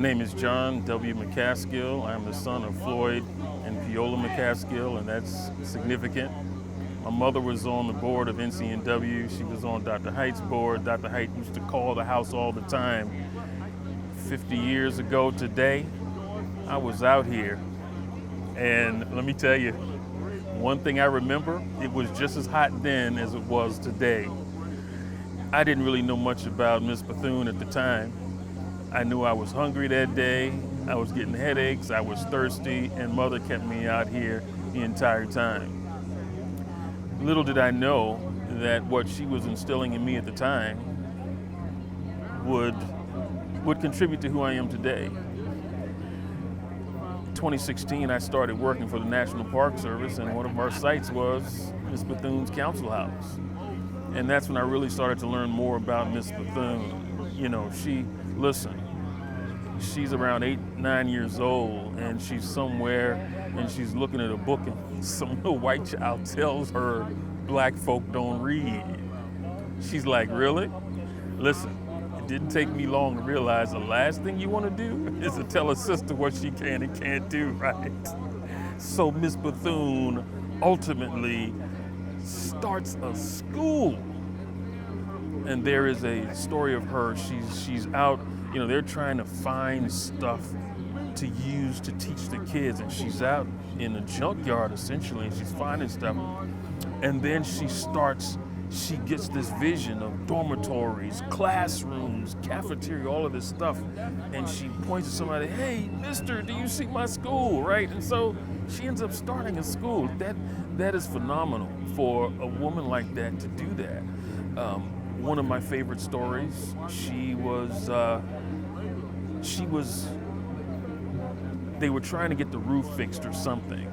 name is John W. McCaskill. I'm the son of Floyd and Piola McCaskill, and that's significant. My mother was on the board of NCNW. She was on Dr. Height's board. Dr. Height used to call the house all the time. 50 years ago today, I was out here, and let me tell you, one thing I remember, it was just as hot then as it was today. I didn't really know much about Miss Bethune at the time. I knew I was hungry that day, I was getting headaches, I was thirsty, and Mother kept me out here the entire time. Little did I know that what she was instilling in me at the time would contribute to who I am today. 2016, I started working for the National Park Service, and one of our sites was Miss Bethune's council house. And that's when I really started to learn more about Miss Bethune. You know, she's around 8, 9 years old, and she's somewhere, and she's looking at a book, and some little white child tells her black folk don't read. She's like, really? Listen, it didn't take me long to realize the last thing you want to do is to tell a sister what she can and can't do, right? So Miss Bethune ultimately starts a school. And there is a story of her. She's out, you know, they're trying to find stuff to use to teach the kids, and she's out in a junkyard essentially, and she's finding stuff. And then she gets this vision of dormitories, classrooms, cafeteria, all of this stuff. And she points to somebody, hey, mister, do you see my school, right? And so she ends up starting a school. That is phenomenal for a woman like that to do that. One of my favorite stories, they were trying to get the roof fixed or something,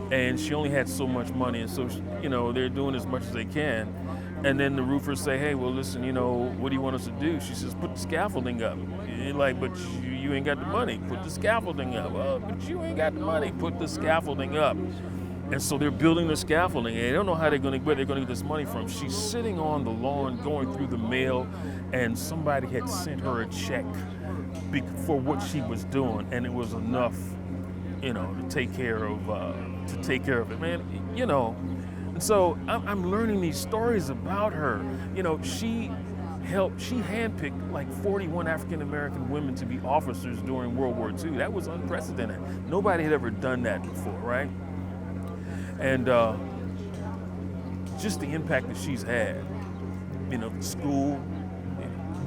and she only had so much money, and so, you know, they're doing as much as they can. And then the roofers say, hey, well, listen, you know, what do you want us to do? She says, put the scaffolding up. You're like, but you ain't got the money. Put the scaffolding up. But you ain't got the money. Put the scaffolding up. And so they're building the scaffolding, and they don't know where they're going to get this money from. She's sitting on the lawn going through the mail, and somebody had sent her a check for what she was doing, and it was enough, you know, to take care of it, man. You know, and so I'm learning these stories about her. You know, she handpicked like 41 African American women to be officers during World War II. That was unprecedented. Nobody had ever done that before, right? And just the impact that she's had, you know, school,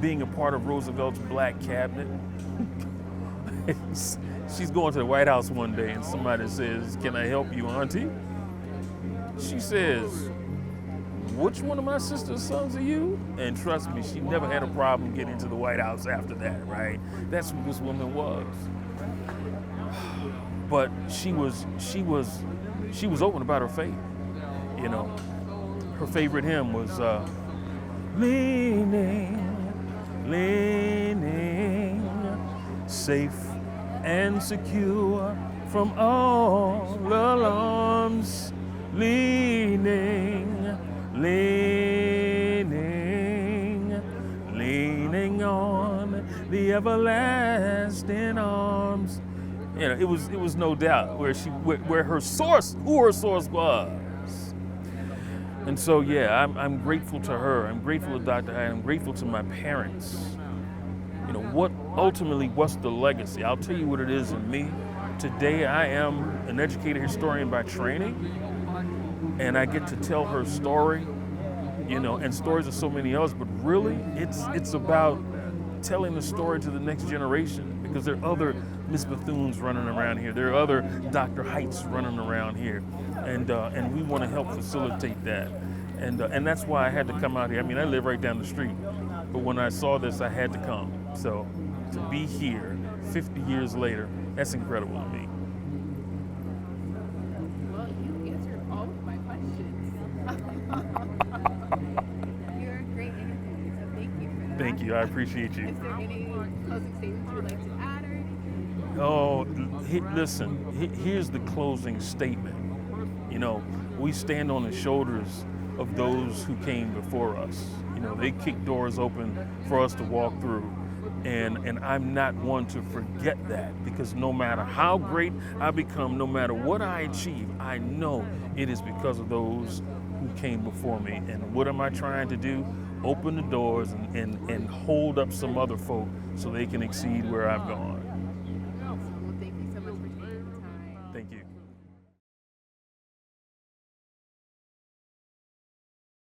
being a part of Roosevelt's Black Cabinet. She's going to the White House one day and somebody says, can I help you, Auntie? She says, which one of my sister's sons are you? And trust me, she never had a problem getting into the White House after that, right? That's who this woman was. But she was open about her faith. You know, her favorite hymn was leaning, safe and secure from all alarms, leaning on the everlasting arms. You know, it was no doubt where her source, who her source was. And so, yeah, I'm grateful to her. I'm grateful to Dr. Height. I'm grateful to my parents. You know, what's the legacy? I'll tell you what it is in me. Today, I am an educated historian by training, and I get to tell her story, you know, and stories of so many others, but really, it's about telling the story to the next generation, because there are other Miss Bethunes running around here. There are other Dr. Heights running around here, and we want to help facilitate that. And that's why I had to come out here. I mean, I live right down the street, but when I saw this, I had to come. So to be here 50 years later, that's incredible to me. Well, you answered all of my questions. You're a great interview, so thank you for that. Thank you, I appreciate you. Is there any closing statements you would like to add or anything? Oh, listen, here's the closing statement. You know, we stand on the shoulders of those who came before us. You know, they kicked doors open for us to walk through. And I'm not one to forget that, because no matter how great I become, no matter what I achieve, I know it is because of those who came before me. And what am I trying to do? Open the doors and hold up some other folk so they can exceed where I've gone. Well, thank you so much for taking the time. Thank you.